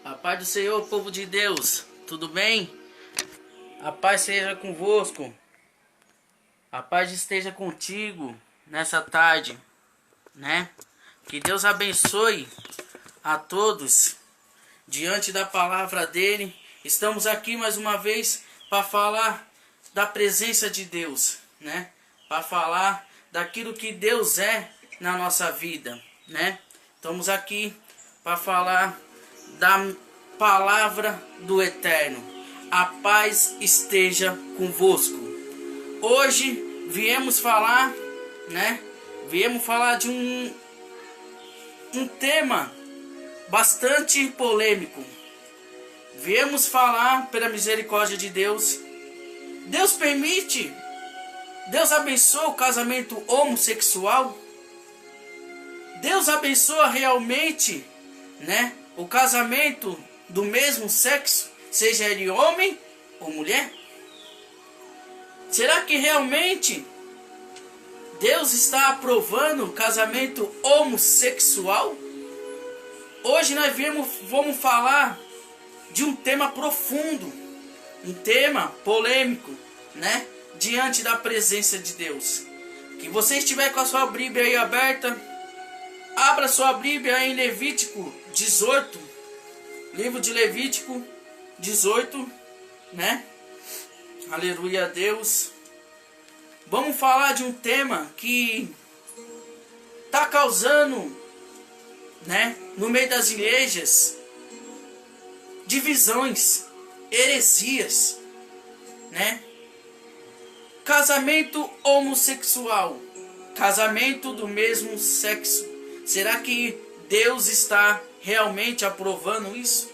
A paz do Senhor, povo de Deus, tudo bem? A paz seja convosco, a paz esteja contigo nessa tarde, né? Que Deus abençoe a todos diante da palavra dele. Estamos aqui mais uma vez para falar da presença de Deus, né? Para falar daquilo que Deus é na nossa vida, né? Estamos aqui para falar da palavra do Eterno. A paz esteja convosco. Hoje viemos falar, né? Viemos falar de um tema bastante polêmico. Viemos falar pela misericórdia de Deus. Deus permite, Deus abençoa o casamento homossexual. Deus abençoa realmente, né, o casamento do mesmo sexo, seja ele homem ou mulher? Será que realmente Deus está aprovando o casamento homossexual? Hoje nós vamos falar de um tema profundo, um tema polêmico, né? Diante da presença de Deus. Que você estiver com a sua Bíblia aí aberta, abra sua Bíblia em Levítico 18, livro de Levítico 18, né? Aleluia a Deus. Vamos falar de um tema que está causando, né, no meio das igrejas, divisões, heresias, né? Casamento homossexual, casamento do mesmo sexo. Será que Deus está realmente aprovando isso?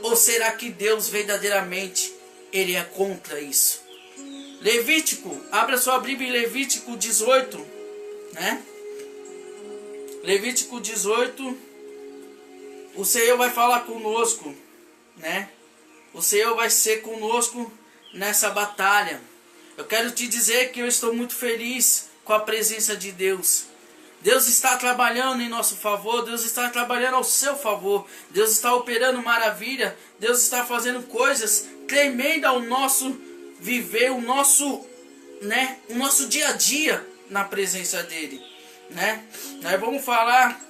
Ou será que Deus verdadeiramente ele é contra isso? Levítico, abra sua Bíblia em Levítico 18, né? Levítico 18, o Senhor vai falar conosco, né? O Senhor vai ser conosco nessa batalha. Eu quero te dizer que eu estou muito feliz com a presença de Deus. Deus está trabalhando em nosso favor, Deus está trabalhando ao seu favor, Deus está operando maravilha, Deus está fazendo coisas tremendas ao nosso viver, o nosso dia a dia na presença dele, né? Nós vamos falar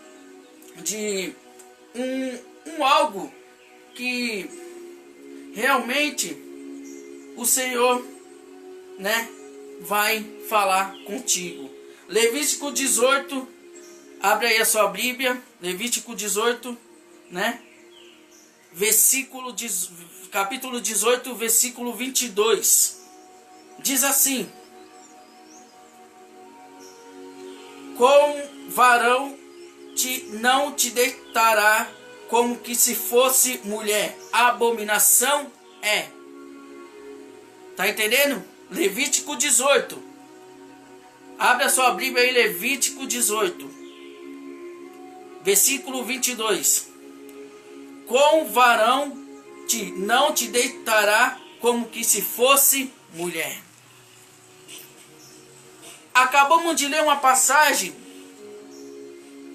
de algo que realmente o Senhor, né, vai falar contigo. Levítico 18, abre aí a sua Bíblia, Levítico 18, né? Capítulo 18, versículo 22. Diz assim: com varão não te deitará como que se fosse mulher. Abominação é. Tá entendendo? Levítico 18. Abre a sua Bíblia em Levítico 18, versículo 22. Com varão não te deitará como que se fosse mulher. Acabamos de ler uma passagem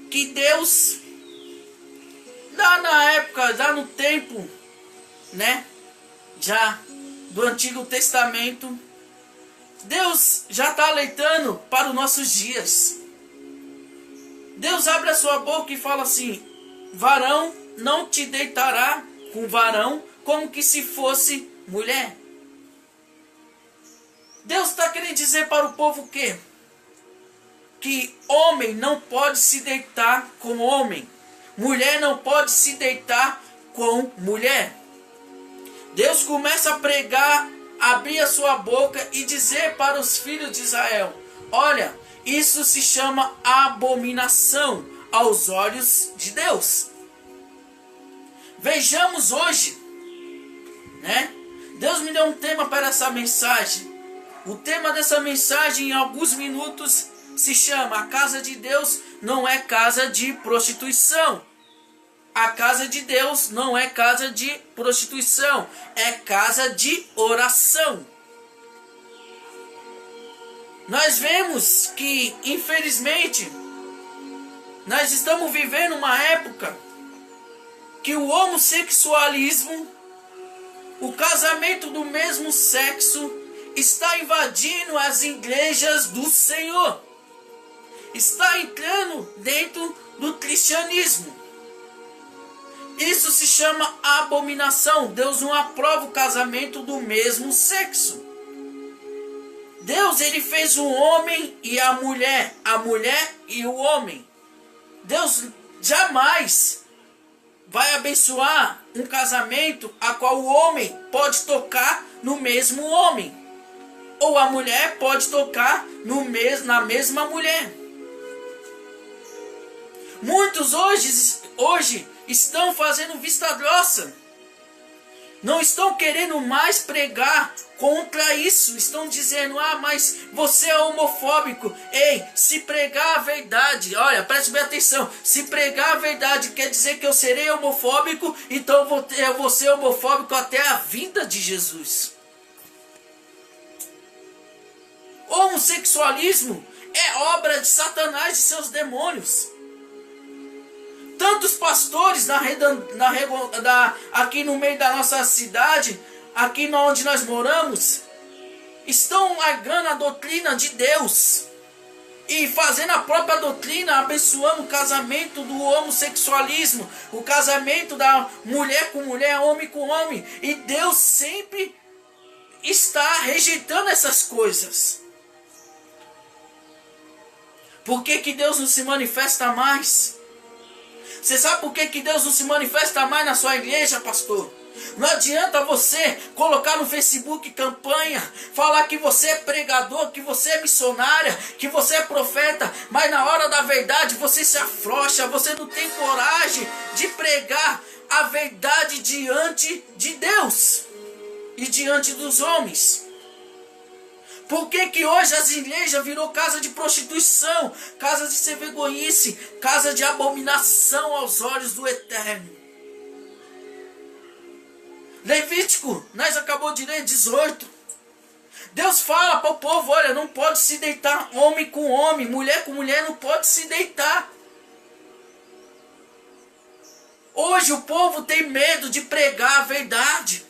que Deus, lá na época, lá no tempo, né, já do Antigo Testamento, Deus já está alertando para os nossos dias. Deus abre a sua boca e fala assim: varão não te deitará com varão como que se fosse mulher. Deus está querendo dizer para o povo o quê? Que homem não pode se deitar com homem, mulher não pode se deitar com mulher. Deus começa a pregar, abrir a sua boca e dizer para os filhos de Israel: olha, isso se chama abominação aos olhos de Deus. Vejamos hoje, né? Deus me deu um tema para essa mensagem. O tema dessa mensagem, em alguns minutos, se chama: a casa de Deus não é casa de prostituição. A casa de Deus não é casa de prostituição, é casa de oração. Nós vemos que, infelizmente, nós estamos vivendo uma época que o homossexualismo, o casamento do mesmo sexo, está invadindo as igrejas do Senhor. Está entrando dentro do cristianismo. Isso se chama abominação. Deus não aprova o casamento do mesmo sexo. Deus, ele fez o homem e a mulher e o homem. Deus jamais vai abençoar um casamento a qual o homem pode tocar no mesmo homem, ou a mulher pode tocar na mesma mulher. Muitos hoje estão fazendo vista grossa. Não estão querendo mais pregar contra isso. Estão dizendo, mas você é homofóbico. Ei, se pregar a verdade, olha, preste bem atenção. Se pregar a verdade quer dizer que eu serei homofóbico, então eu vou ser homofóbico até a vinda de Jesus. Homossexualismo é obra de Satanás e seus demônios. Tantos pastores aqui no meio da nossa cidade, aqui onde nós moramos, estão largando a doutrina de Deus e fazendo a própria doutrina, abençoando o casamento do homossexualismo, o casamento da mulher com mulher, homem com homem. E Deus sempre está rejeitando essas coisas. Por que Deus não se manifesta mais? Você sabe por que Deus não se manifesta mais na sua igreja, pastor? Não adianta você colocar no Facebook campanha, falar que você é pregador, que você é missionária, que você é profeta, mas na hora da verdade você se afrouxa, você não tem coragem de pregar a verdade diante de Deus e diante dos homens. Por que hoje as igrejas virou casa de prostituição, casa de sem vergonhice, casa de abominação aos olhos do Eterno? Levítico, nós acabamos de ler 18. Deus fala para o povo, olha, não pode se deitar homem com homem, mulher com mulher não pode se deitar. Hoje o povo tem medo de pregar a verdade.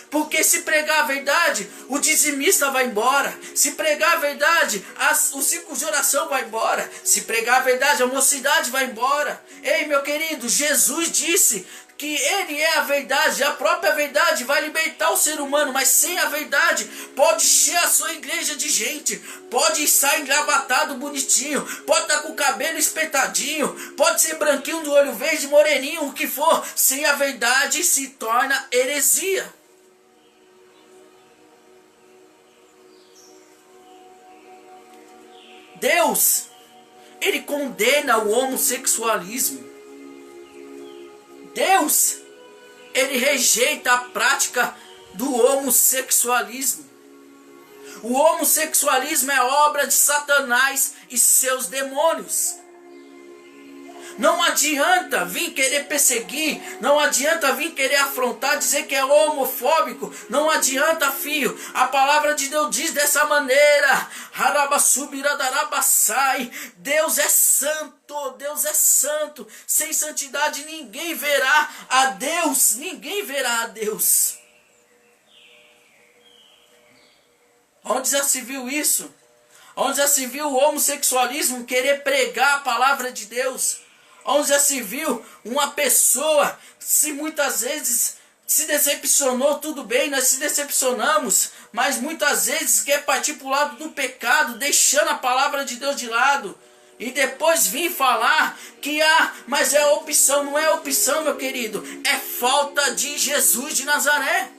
Porque se pregar a verdade, o dizimista vai embora. Se pregar a verdade, o ciclo de oração vai embora. Se pregar a verdade, a mocidade vai embora. Ei, meu querido, Jesus disse que Ele é a verdade. A própria verdade vai libertar o ser humano. Mas sem a verdade, pode encher a sua igreja de gente. Pode estar engravatado bonitinho. Pode estar com o cabelo espetadinho. Pode ser branquinho do olho verde, moreninho, o que for. Sem a verdade se torna heresia. Deus, Ele condena o homossexualismo. Deus, Ele rejeita a prática do homossexualismo. O homossexualismo é obra de Satanás e seus demônios. Não adianta vir querer perseguir, não adianta vir querer afrontar, dizer que é homofóbico, não adianta, filho. A palavra de Deus diz dessa maneira: Deus é santo, Deus é santo. Sem santidade ninguém verá a Deus, ninguém verá a Deus. Onde já se viu isso? Onde já se viu o homossexualismo querer pregar a palavra de Deus? Onde já se viu uma pessoa, se muitas vezes se decepcionou, tudo bem, nós se decepcionamos, mas muitas vezes quer partir para o lado do pecado, deixando a palavra de Deus de lado, e depois vir falar que, mas é opção. Não é opção, meu querido, é falta de Jesus de Nazaré.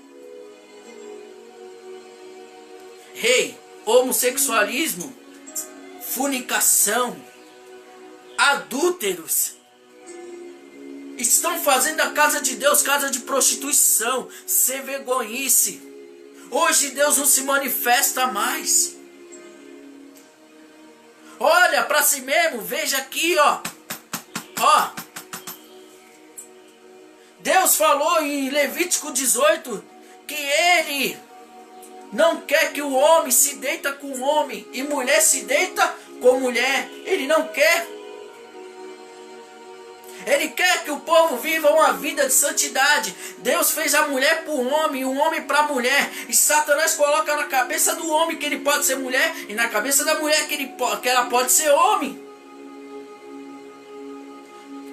Homossexualismo, fornicação, adúlteros estão fazendo a casa de Deus casa de prostituição, sem vergonhice. Hoje Deus não se manifesta mais. Olha para si mesmo, veja aqui, ó. Deus falou em Levítico 18 que Ele não quer que o homem se deita com o homem e mulher se deita com mulher. Ele não quer. Ele quer que o povo viva uma vida de santidade. Deus fez a mulher para o homem, o homem para a mulher. E Satanás coloca na cabeça do homem que ele pode ser mulher e na cabeça da mulher que ela pode ser homem.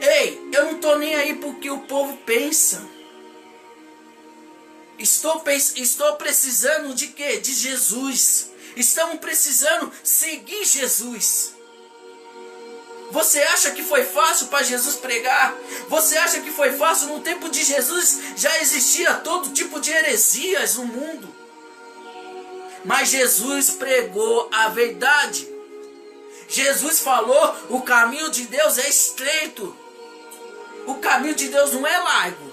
Ei, eu não estou nem aí porque o povo pensa. Estou precisando de quê? De Jesus. Estamos precisando seguir Jesus. Você acha que foi fácil para Jesus pregar? Você acha que foi fácil? No tempo de Jesus já existia todo tipo de heresias no mundo. Mas Jesus pregou a verdade. Jesus falou: o caminho de Deus é estreito. O caminho de Deus não é largo.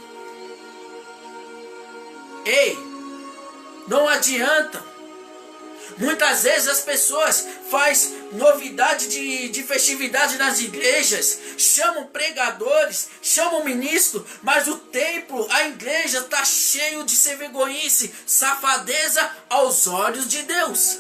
Ei, não adianta. Muitas vezes as pessoas fazem novidade de festividade nas igrejas, chamam pregadores, chamam ministros, mas o templo, a igreja está cheio de sem-vergonhice, safadeza aos olhos de Deus.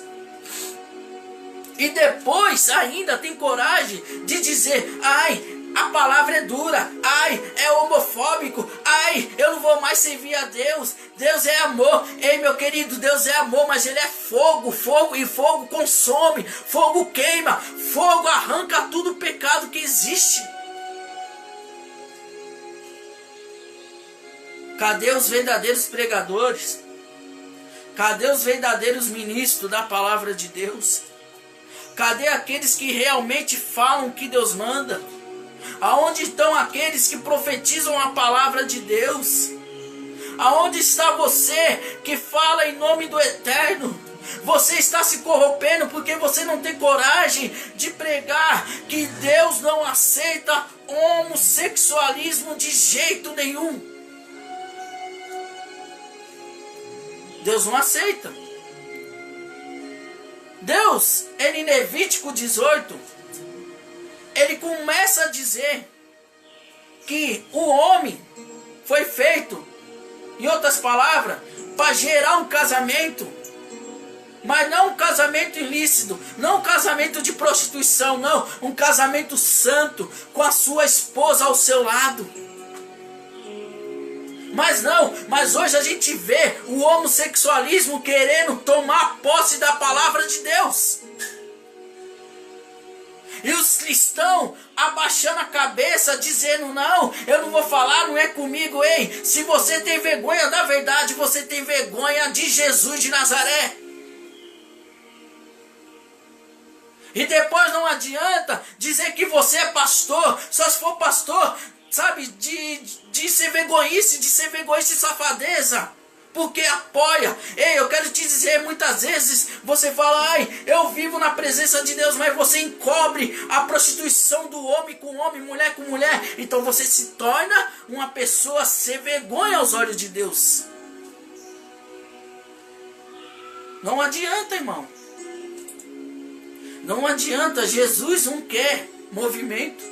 E depois ainda tem coragem de dizer: ai, a palavra é dura, ai, é homofóbico, ai, eu não vou mais servir a Deus. Deus é amor. Ei, meu querido, Deus é amor, mas Ele é fogo, fogo, e fogo consome, fogo queima, fogo arranca tudo pecado que existe. Cadê os verdadeiros pregadores? Cadê os verdadeiros ministros da palavra de Deus? Cadê aqueles que realmente falam o que Deus manda? Aonde estão aqueles que profetizam a palavra de Deus? Aonde está você que fala em nome do Eterno? Você está se corrompendo porque você não tem coragem de pregar que Deus não aceita homossexualismo de jeito nenhum. Deus não aceita. Deus, em Levítico 18, ele começa a dizer que o homem foi feito, em outras palavras, para gerar um casamento, mas não um casamento ilícito, não um casamento de prostituição, não, um casamento santo, com a sua esposa ao seu lado. Mas hoje a gente vê o homossexualismo querendo tomar posse da palavra de Deus. E os cristãos abaixando a cabeça, dizendo: não, eu não vou falar, não é comigo. Ei, se você tem vergonha da verdade, você tem vergonha de Jesus de Nazaré. E depois não adianta dizer que você é pastor, só se for pastor, sabe, de ser vergonhice, e safadeza. Porque apoia. Ei, eu quero te dizer, muitas vezes você fala: ai, eu vivo na presença de Deus, mas você encobre a prostituição do homem com homem, mulher com mulher. Então você se torna uma pessoa sem vergonha aos olhos de Deus. Não adianta, irmão. Não adianta. Jesus não quer movimento.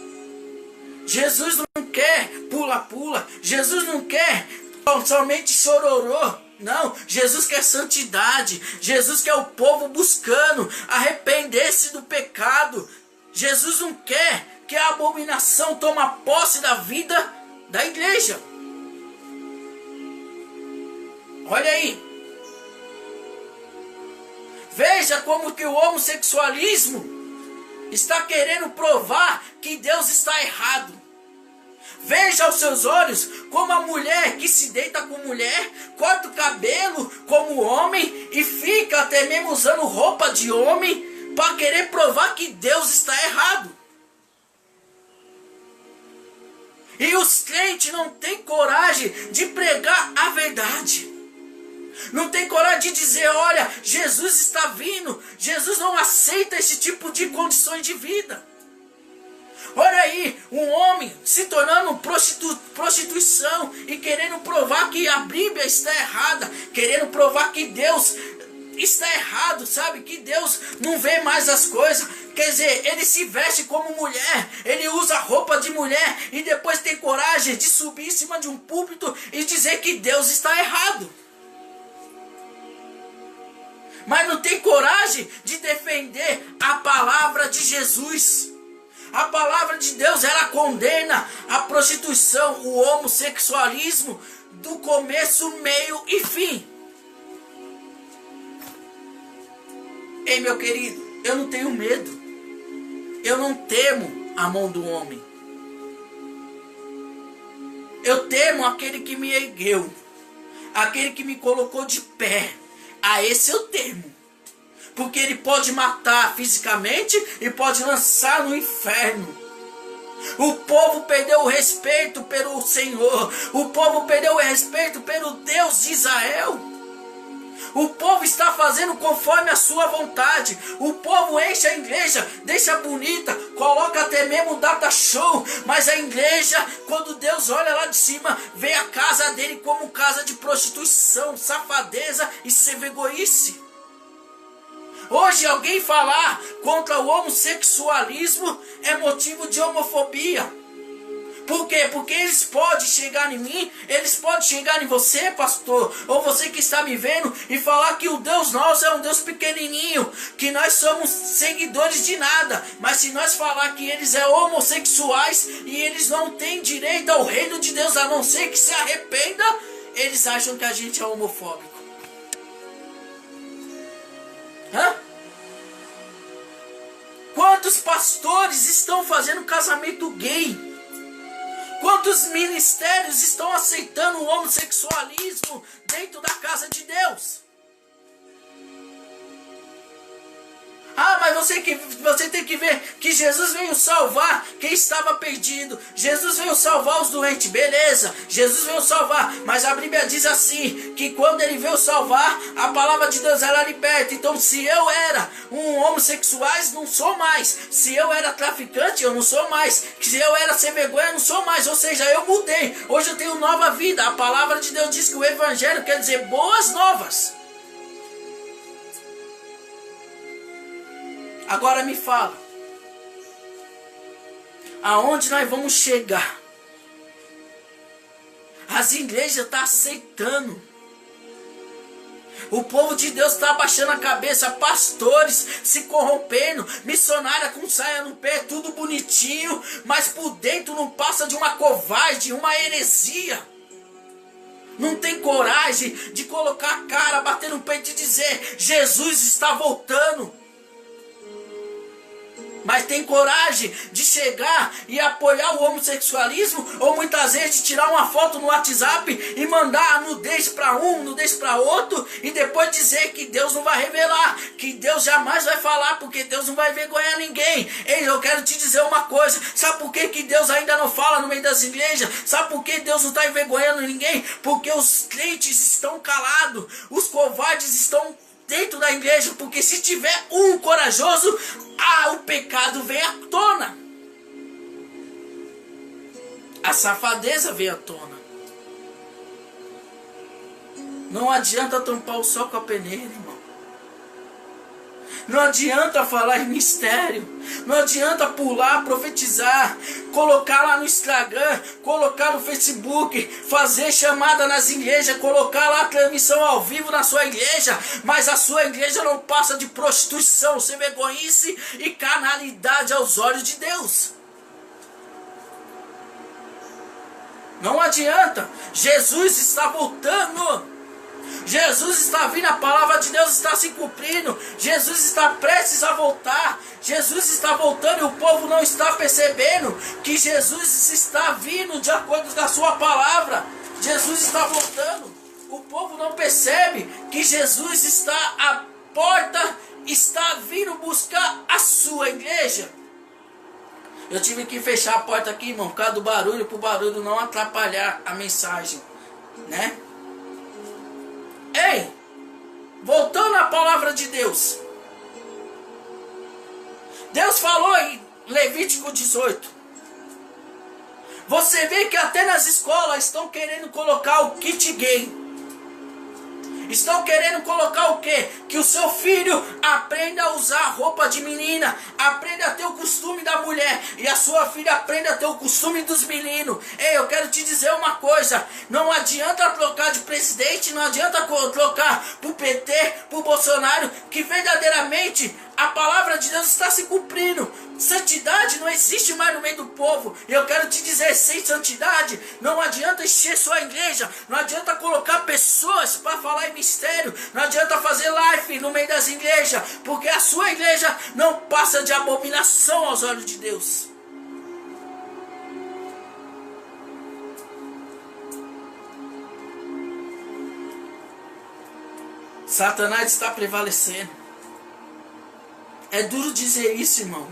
Jesus não quer pula-pula. Jesus não quer somente chororô. Não, Jesus quer santidade. Jesus quer o povo buscando arrepender-se do pecado. Jesus não quer que a abominação tome posse da vida da igreja. Olha aí. Veja como que o homossexualismo está querendo provar que Deus está errado. Veja aos seus olhos como a mulher que se deita com mulher, corta o cabelo como homem e fica até mesmo usando roupa de homem para querer provar que Deus está errado. E os crentes não têm coragem de pregar a verdade. Não tem coragem de dizer: olha, Jesus está vindo. Jesus não aceita esse tipo de condições de vida. Olha aí, um homem se tornando prostituição e querendo provar que a Bíblia está errada, querendo provar que Deus está errado, sabe? Que Deus não vê mais as coisas. Quer dizer, ele se veste como mulher, ele usa roupa de mulher e depois tem coragem de subir em cima de um púlpito e dizer que Deus está errado. Mas não tem coragem de defender a palavra de Jesus. A palavra de Deus, ela condena a prostituição, o homossexualismo, do começo, meio e fim. Ei, meu querido, eu não tenho medo. Eu não temo a mão do homem. Eu temo aquele que me ergueu, aquele que me colocou de pé. A esse eu temo. Porque ele pode matar fisicamente e pode lançar no inferno. O povo perdeu o respeito pelo Senhor. O povo perdeu o respeito pelo Deus de Israel. O povo está fazendo conforme a sua vontade. O povo enche a igreja, deixa bonita, coloca até mesmo data show. Mas a igreja, quando Deus olha lá de cima, vê a casa dele como casa de prostituição, safadeza e sevegoice. Hoje alguém falar contra o homossexualismo é motivo de homofobia. Por quê? Porque eles podem chegar em mim, eles podem chegar em você, pastor, ou você que está me vendo, e falar que o Deus nosso é um Deus pequenininho, que nós somos seguidores de nada. Mas se nós falar que eles são homossexuais e eles não têm direito ao reino de Deus, a não ser que se arrependa, eles acham que a gente é homofóbico. Hã? Quantos pastores estão fazendo casamento gay? Quantos ministérios estão aceitando o homossexualismo dentro da casa de Deus? Ah, mas você tem que ver que Jesus veio salvar quem estava perdido. Jesus veio salvar os doentes, beleza. Jesus veio salvar, mas a Bíblia diz assim, que quando ele veio salvar, a palavra de Deus ela liberta. Então se eu era um homossexual, não sou mais. Se eu era traficante, eu não sou mais. Se eu era sem vergonha, eu não sou mais. Ou seja, eu mudei. Hoje eu tenho nova vida. A palavra de Deus diz que o evangelho quer dizer boas novas. Agora me fala, aonde nós vamos chegar? As igrejas estão aceitando. O povo de Deus está abaixando a cabeça, pastores se corrompendo, missionária com saia no pé, tudo bonitinho, mas por dentro não passa de uma covarde, uma heresia. Não tem coragem de colocar a cara, bater no peito e dizer, Jesus está voltando. Mas tem coragem de chegar e apoiar o homossexualismo, ou muitas vezes de tirar uma foto no WhatsApp e mandar a nudez para um, nudez para outro, e depois dizer que Deus não vai revelar, que Deus jamais vai falar, porque Deus não vai envergonhar ninguém. Ei, eu quero te dizer uma coisa, sabe por que Deus ainda não fala no meio das igrejas? Sabe por que Deus não está envergonhando ninguém? Porque os crentes estão calados, os covardes estão dentro da igreja, porque se tiver um corajoso, o pecado vem à tona. A safadeza vem à tona. Não adianta tampar o sol com a peneira, irmão. Não adianta falar em mistério. Não adianta pular, profetizar, colocar lá no Instagram, colocar no Facebook, fazer chamada nas igrejas, colocar lá transmissão ao vivo na sua igreja, mas a sua igreja não passa de prostituição, sem vergonhice e carnalidade aos olhos de Deus. Não adianta. Jesus está voltando. Jesus está vindo, a palavra de Deus está se cumprindo. Jesus está prestes a voltar. Jesus está voltando e o povo não está percebendo que Jesus está vindo de acordo com a sua palavra. Jesus está voltando. O povo não percebe que Jesus está à porta, está vindo buscar a sua igreja. Eu tive que fechar a porta aqui, irmão, por causa do barulho, para o barulho não atrapalhar a mensagem, né? Ei, voltando à palavra de Deus. Deus falou em Levítico 18. Você vê que até nas escolas estão querendo colocar o kit gay. Estão querendo colocar o quê? Que o seu filho aprenda a usar roupa de menina, aprenda a ter o costume da mulher, e a sua filha aprenda a ter o costume dos meninos. Ei, eu quero te dizer uma coisa, não adianta trocar de presidente, não adianta trocar pro PT, pro Bolsonaro, que verdadeiramente A palavra de Deus está se cumprindo. Santidade não existe mais no meio do povo. E eu quero te dizer, sem santidade, não adianta encher sua igreja. Não adianta colocar pessoas para falar em mistério. Não adianta fazer live no meio das igrejas. Porque a sua igreja não passa de abominação aos olhos de Deus. Satanás está prevalecendo. É duro dizer isso, irmão.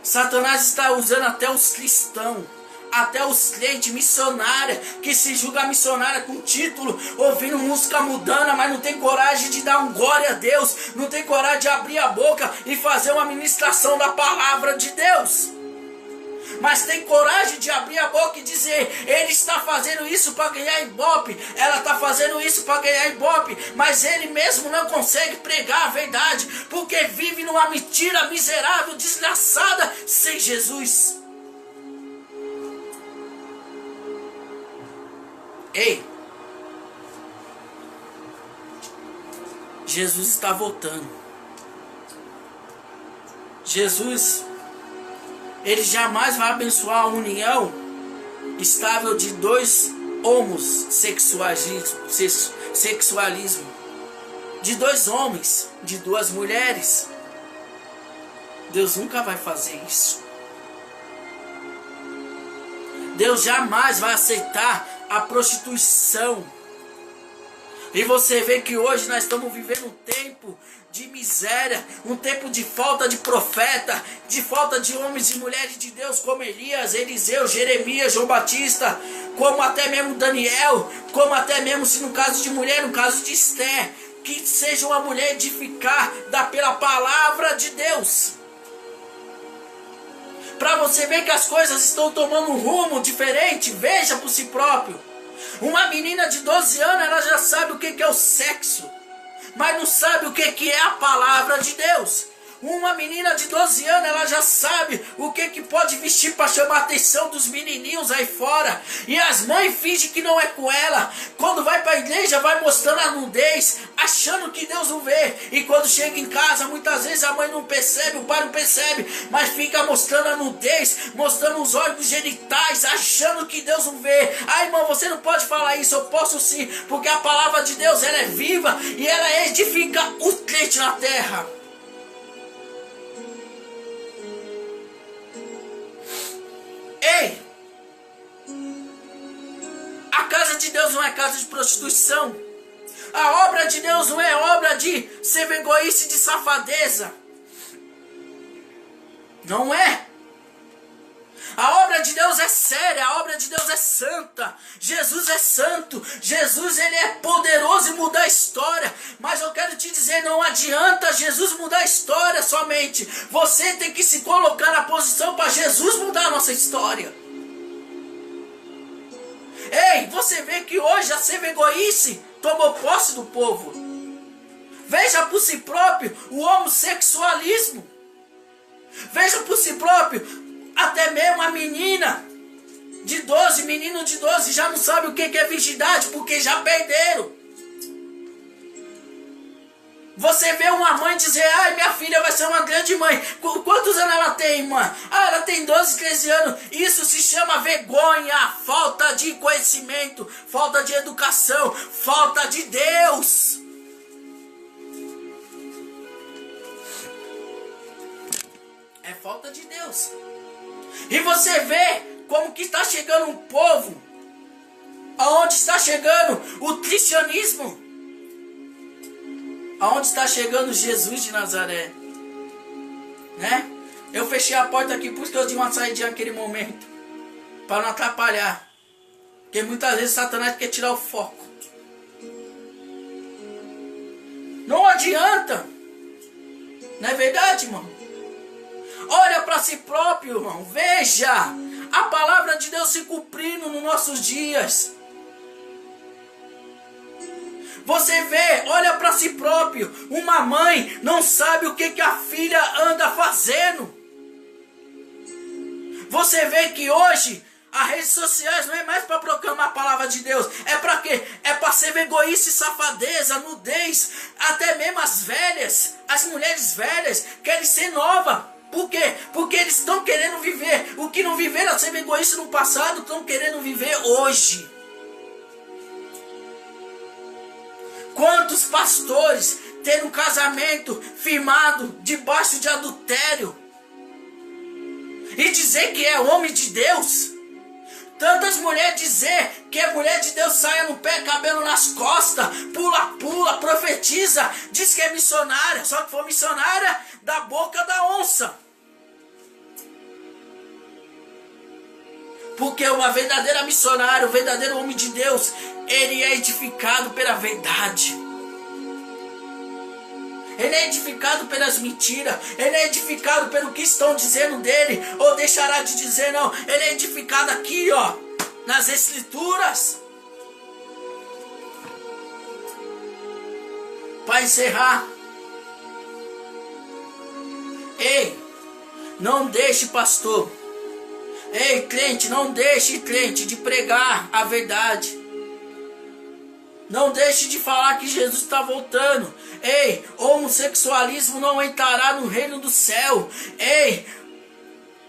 Satanás está usando até os cristãos, até os crentes, missionários, que se julga missionária com título, ouvindo música mudana, mas não tem coragem de dar um glória a Deus, não tem coragem de abrir a boca e fazer uma ministração da palavra de Deus. Mas tem coragem de abrir a boca e dizer, ele está fazendo isso para ganhar ibope, ela está fazendo isso para ganhar ibope, mas ele mesmo não consegue pregar a verdade, porque vive numa mentira miserável, desgraçada, sem Jesus. Ei, Jesus está voltando. Jesus, ele jamais vai abençoar a união estável de dois homossexualismo, de dois homens, de duas mulheres. Deus nunca vai fazer isso. Deus jamais vai aceitar a prostituição. E você vê que hoje nós estamos vivendo um tempo de miséria, um tempo de falta de profeta, de falta de homens e mulheres de Deus como Elias, Eliseu, Jeremias, João Batista, como até mesmo Daniel, como até mesmo, se no caso de mulher, no caso de Esther, que seja uma mulher edificada pela palavra de Deus. Para você ver que as coisas estão tomando um rumo diferente, veja por si próprio. Uma menina de 12 anos, ela já sabe o que é o sexo, mas não sabe o que é a palavra de Deus. Uma menina de 12 anos, ela já sabe o que pode vestir para chamar a atenção dos menininhos aí fora. E as mães fingem que não é com ela. Quando vai para a igreja, vai mostrando a nudez, achando que Deus não vê. E quando chega em casa, muitas vezes a mãe não percebe, o pai não percebe, mas fica mostrando a nudez, mostrando os órgãos genitais, achando que Deus não vê. Ah, irmão, você não pode falar isso. Eu posso sim, porque a palavra de Deus, ela é viva e ela edifica o crente na terra. Ei! A casa de Deus não é casa de prostituição. A obra de Deus não é obra de ser egoísta e de safadeza. Não é. A obra de Deus é séria, a obra de Deus é santa. Jesus é santo, Jesus ele é poderoso em mudar a história. Mas eu quero te dizer, não adianta Jesus mudar a história somente. Você tem que se colocar na posição para Jesus mudar a nossa história. Ei, você vê que hoje a ser egoísta tomou posse do povo. Veja por si próprio o homossexualismo. Veja por si próprio até mesmo a menina de 12, menino de 12 já não sabe o que é virgindade, porque já perderam. Você vê uma mãe dizer, ai, minha filha vai ser uma grande mãe. Quantos anos ela tem, irmã? Ah, ela tem 12, 13 anos. Isso se chama vergonha, falta de conhecimento, falta de educação, falta de Deus. É falta de Deus. E você vê como que está chegando um povo, aonde está chegando o cristianismo, aonde está chegando Jesus de Nazaré, né? Eu fechei a porta aqui, por isso que eu dei uma saída naquele momento, para não atrapalhar, porque muitas vezes Satanás quer tirar o foco. Não adianta, não é verdade, irmão? Olha para si próprio, irmão. Veja a palavra de Deus se cumprindo nos nossos dias. Você vê, olha para si próprio. Uma mãe não sabe o que a filha anda fazendo. Você vê que hoje as redes sociais não é mais para proclamar a palavra de Deus. É para quê? É para lasciva, egoísta e safadeza, nudez, até mesmo as velhas, as mulheres velhas querem ser novas. Por quê? Porque eles estão querendo viver o que não viveram a ser egoísta no passado, estão querendo viver hoje. Quantos pastores têm um casamento firmado debaixo de adultério e dizer que é homem de Deus? Tantas mulheres dizer que é mulher de Deus, saia no pé, cabelo nas costas, pula, profetiza, diz que é missionária, só que foi missionária da boca da onça. Porque uma verdadeira missionária, um verdadeiro homem de Deus, ele é edificado pela verdade. Ele é edificado pelas mentiras. Ele é edificado pelo que estão dizendo dele, ou deixará de dizer, não. Ele é edificado aqui, ó, nas escrituras. Para encerrar, ei, não deixe, pastor, ei, crente, não deixe, crente, de pregar a verdade. Não deixe de falar que Jesus está voltando. Ei, homossexualismo não entrará no reino do céu. Ei,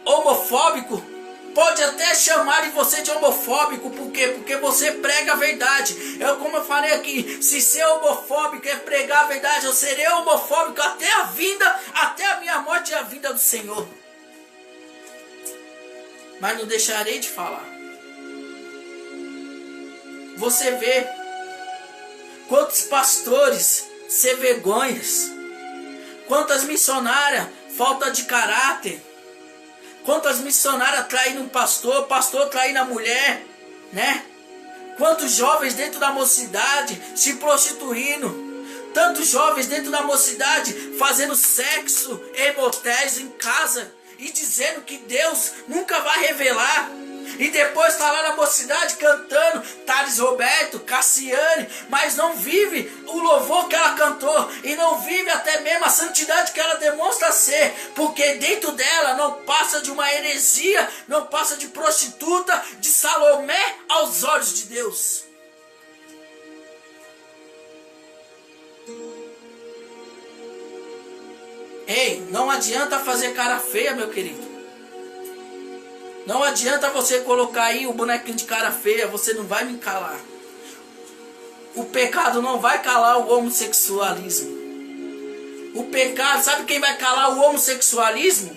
homofóbico, pode até chamar você de homofóbico. Por quê? Porque você prega a verdade. Como eu falei aqui, se ser homofóbico é pregar a verdade, eu serei homofóbico até a vinda, até a minha morte e a vinda do Senhor. Mas não deixarei de falar. Você vê quantos pastores sem vergonhas, quantas missionárias falta de caráter, quantas missionárias traindo um pastor, pastor traindo a mulher, né? Quantos jovens dentro da mocidade se prostituindo, tantos jovens dentro da mocidade fazendo sexo em motéis, em casa, e dizendo que Deus nunca vai revelar. E depois está lá na mocidade cantando Thales Roberto, Cassiane, mas não vive o louvor que ela cantou, e não vive até mesmo a santidade que ela demonstra ser, porque dentro dela não passa de uma heresia, não passa de prostituta, de Salomé aos olhos de Deus. Ei, não adianta fazer cara feia, meu querido. Não adianta você colocar aí o bonequinho de cara feia, você não vai me calar. O pecado não vai calar o homossexualismo. O pecado, sabe quem vai calar o homossexualismo?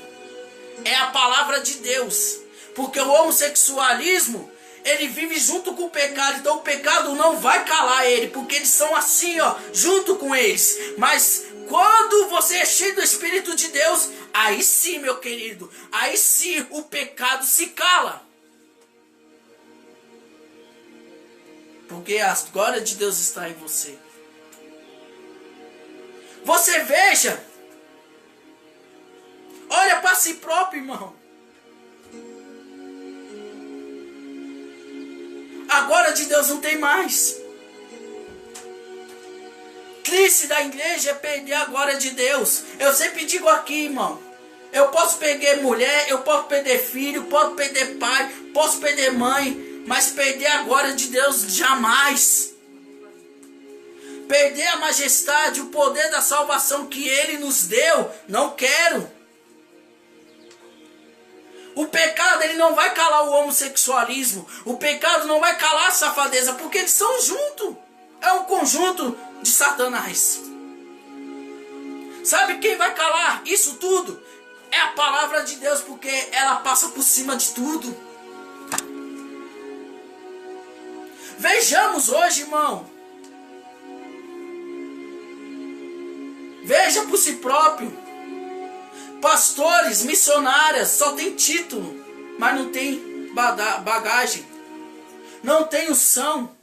É a palavra de Deus. Porque o homossexualismo, ele vive junto com o pecado, então o pecado não vai calar ele, porque eles são assim, ó, junto com eles. Mas quando você é cheio do Espírito de Deus, aí sim, meu querido, aí sim o pecado se cala. Porque a glória de Deus está em você. Você veja, olha para si próprio, irmão. A glória de Deus não tem mais. Triste da igreja é perder a glória de Deus. Eu sempre digo aqui, irmão, eu posso perder mulher, eu posso perder filho, posso perder pai, posso perder mãe, mas perder a glória de Deus jamais. Perder a majestade, o poder da salvação que Ele nos deu, não quero. O pecado, ele não vai calar o homossexualismo, o pecado não vai calar a safadeza, porque eles são juntos. É um conjunto de Satanás. Sabe quem vai calar isso tudo? É a palavra de Deus, porque ela passa por cima de tudo. Vejamos hoje, irmão. Veja por si próprio. Pastores, missionárias, só tem título, mas não tem bagagem. Não tem unção.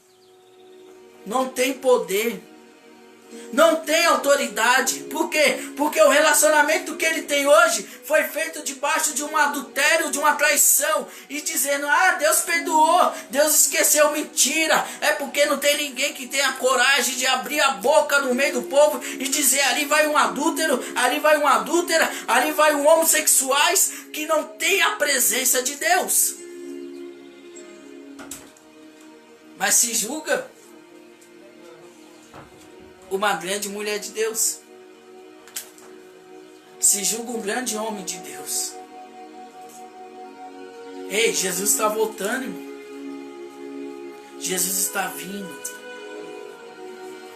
Não tem poder. Não tem autoridade. Por quê? Porque o relacionamento que ele tem hoje foi feito debaixo de um adultério, de uma traição, e dizendo, Deus perdoou, Deus esqueceu. Mentira. É porque não tem ninguém que tenha coragem de abrir a boca no meio do povo e dizer, ali vai um adúltero, ali vai uma adúltera, ali vai um homossexuais, que não tem a presença de Deus. Mas se julga. uma grande mulher de Deus. Se julga um grande homem de Deus. Ei, Jesus está voltando, irmão. Jesus está vindo.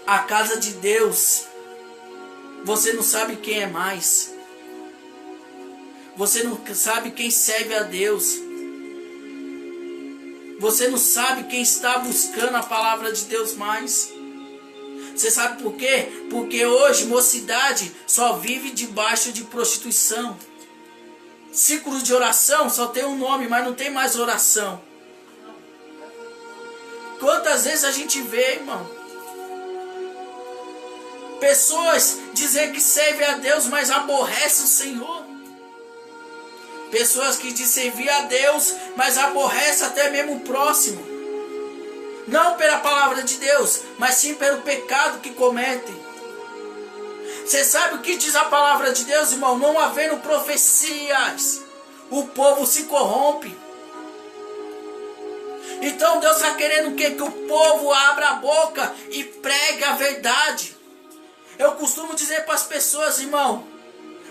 A casa de Deus. Você não sabe quem é mais. Você não sabe quem serve a Deus. Você não sabe quem está buscando a palavra de Deus mais. Você sabe por quê? Porque hoje mocidade só vive debaixo de prostituição. Círculo de oração só tem um nome, mas não tem mais oração. Quantas vezes a gente vê, irmão, pessoas dizer que servem a Deus, mas aborrecem o Senhor. Pessoas que dizem servir a Deus, mas aborrecem até mesmo o próximo. Não pela palavra de Deus, mas sim pelo pecado que cometem. Você sabe o que diz a palavra de Deus, irmão? Não havendo profecias, o povo se corrompe. Então Deus está querendo o quê? Que o povo abra a boca e pregue a verdade. Eu costumo dizer para as pessoas, irmão,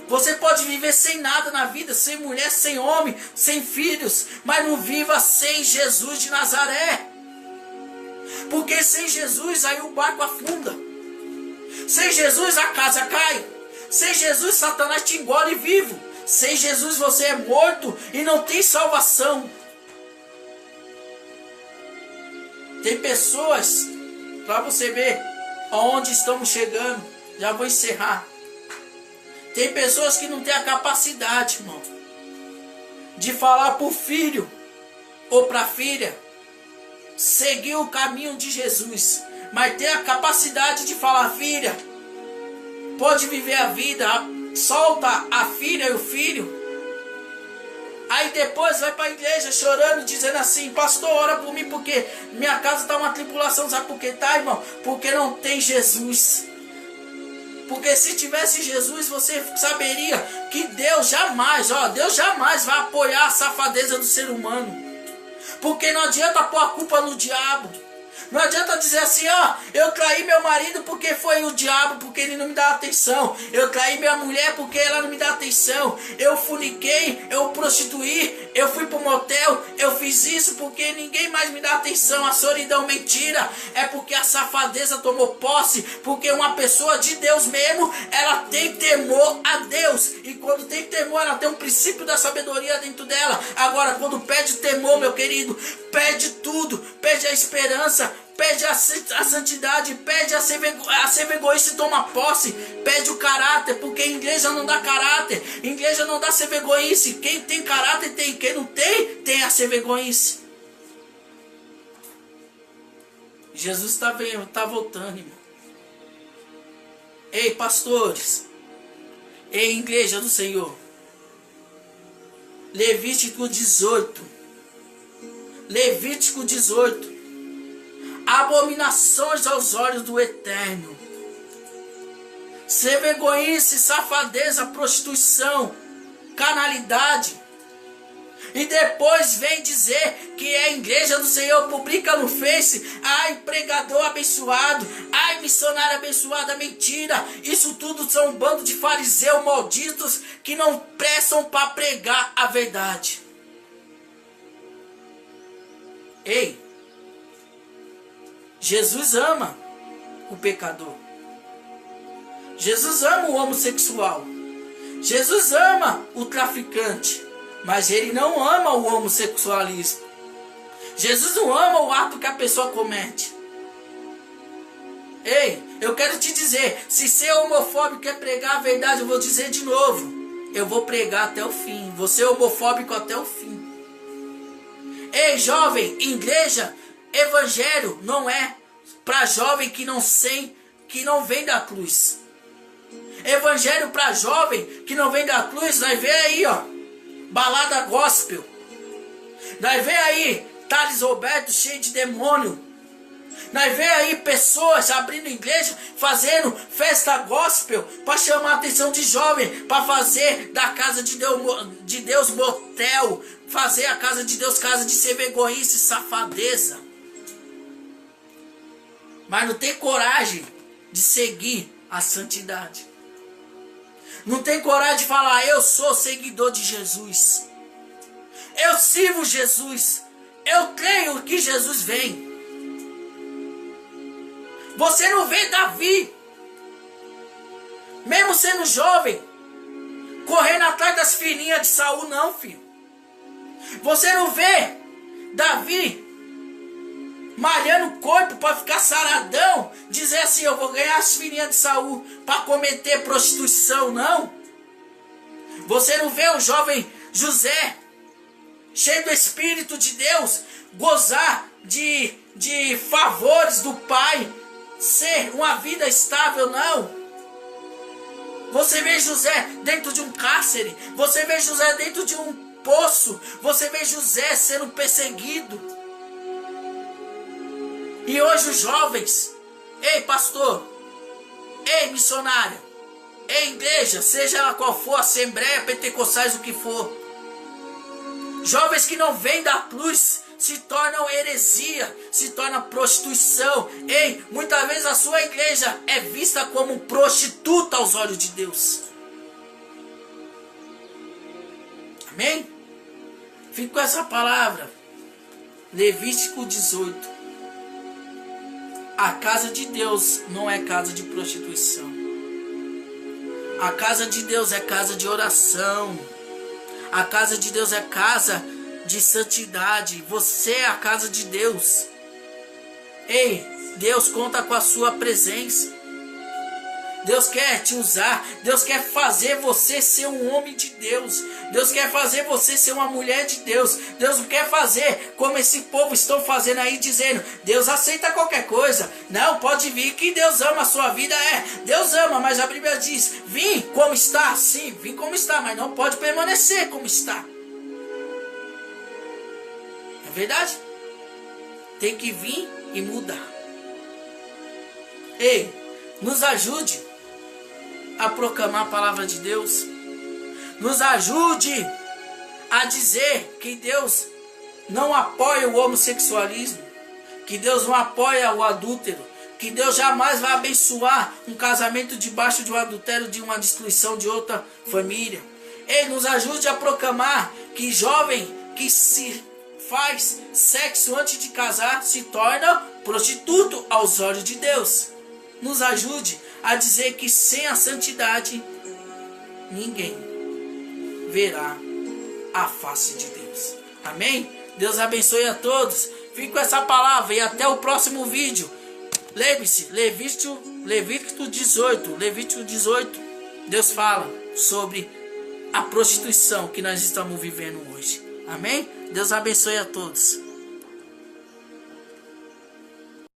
você pode viver sem nada na vida, sem mulher, sem homem, sem filhos, mas não viva sem Jesus de Nazaré. Porque sem Jesus aí o barco afunda. Sem Jesus a casa cai. Sem Jesus Satanás te engole vivo. Sem Jesus você é morto e não tem salvação. Tem pessoas, para você ver aonde estamos chegando, já vou encerrar. Tem pessoas que não têm a capacidade, irmão, de falar para o filho ou para a filha seguir o caminho de Jesus, mas tem a capacidade de falar: filha, pode viver a vida, solta a filha e o filho. Aí depois vai para a igreja chorando, dizendo assim: pastor, ora por mim porque minha casa está uma tribulação. Sabe por que tá, irmão? Porque não tem Jesus. Porque se tivesse Jesus, você saberia que Deus jamais vai apoiar a safadeza do ser humano. Porque não adianta pôr a culpa no diabo. Não adianta dizer assim: eu traí meu marido porque foi o diabo, porque ele não me dá atenção. Eu traí minha mulher porque ela não me dá atenção. Eu forniquei, eu prostituí, eu fui pro motel, eu fiz isso porque ninguém mais me dá atenção. A solidão, mentira. É porque a safadeza tomou posse. Porque uma pessoa de Deus mesmo, ela tem temor a Deus. E quando tem temor, ela tem um princípio da sabedoria dentro dela. Agora, quando perde temor, meu querido, perde tudo. Perde a esperança, perde a santidade, perde a ser egoísta e toma posse, perde o caráter, porque a igreja não dá caráter, a igreja não dá ser egoísta. Quem tem caráter tem, quem não tem, tem a ser egoísta. Jesus está voltando, irmão. Ei, pastores, ei, igreja do Senhor, Levítico 18, abominações aos olhos do Eterno, ser egoísta, safadeza, prostituição, carnalidade. E depois vem dizer que é a igreja do Senhor, publica no Face: ai, pregador abençoado, ai, missionário abençoada. Mentira, isso tudo são um bando de fariseus malditos que não prestam para pregar a verdade. Ei, Jesus ama o pecador. Jesus ama o homossexual. Jesus ama o traficante. Mas ele não ama o homossexualismo. Jesus não ama o ato que a pessoa comete. Ei, eu quero te dizer, se ser homofóbico é pregar a verdade, eu vou dizer de novo, eu vou pregar até o fim. Vou ser homofóbico até o fim. Ei, jovem, igreja, evangelho não é para jovem que não vem da cruz. Evangelho para jovem que não vem da cruz, nós vê aí, balada gospel. Nós vê aí Thales Roberto cheio de demônio. Nós vê aí pessoas abrindo igreja, fazendo festa gospel para chamar a atenção de jovem, para fazer da casa de Deus motel, fazer a casa de Deus casa de ser egoísta e safadeza. Mas não tem coragem de seguir a santidade. Não tem coragem de falar, eu sou seguidor de Jesus. Eu sirvo Jesus. Eu creio que Jesus vem. Você não vê Davi, mesmo sendo jovem, correndo atrás das filhinhas de Saul, não, filho. Você não vê Davi malhando o corpo para ficar saradão, dizer assim, eu vou ganhar as filhinhas de Saul para cometer prostituição, não. Você não vê o jovem José, cheio do Espírito de Deus, gozar de favores do Pai, ser uma vida estável, não. Você vê José dentro de um cárcere, você vê José dentro de um poço, você vê José sendo perseguido. E hoje os jovens, ei pastor, ei missionário, ei igreja, seja ela qual for, assembleia, pentecostais, o que for, jovens que não vêm da cruz se tornam heresia, se torna prostituição. Ei, muitas vezes a sua igreja é vista como prostituta aos olhos de Deus. Amém? Fique com essa palavra. Levítico 18. A casa de Deus não é casa de prostituição. A casa de Deus é casa de oração. A casa de Deus é casa de santidade. Você é a casa de Deus. Ei, Deus conta com a sua presença. Deus quer te usar. Deus quer fazer você ser um homem de Deus. Deus quer fazer você ser uma mulher de Deus. Deus não quer fazer como esse povo estão fazendo aí, dizendo, Deus aceita qualquer coisa. Não, pode vir que Deus ama a sua vida. Deus ama, mas a Bíblia diz, vim como está. Sim, vim como está, mas não pode permanecer como está. É verdade? Tem que vir e mudar. Ei, nos ajude a proclamar a palavra de Deus. Nos ajude a dizer que Deus não apoia o homossexualismo, que Deus não apoia o adúltero, que Deus jamais vai abençoar um casamento debaixo de um adultério, de uma destruição de outra família. Ele nos ajude a proclamar que jovem que se faz sexo antes de casar se torna prostituto aos olhos de Deus. Nos ajude a dizer que sem a santidade ninguém verá a face de Deus. Amém? Deus abençoe a todos. Fique com essa palavra e até o próximo vídeo. Lembre-se, Levítico 18, Deus fala sobre a prostituição que nós estamos vivendo hoje. Amém? Deus abençoe a todos.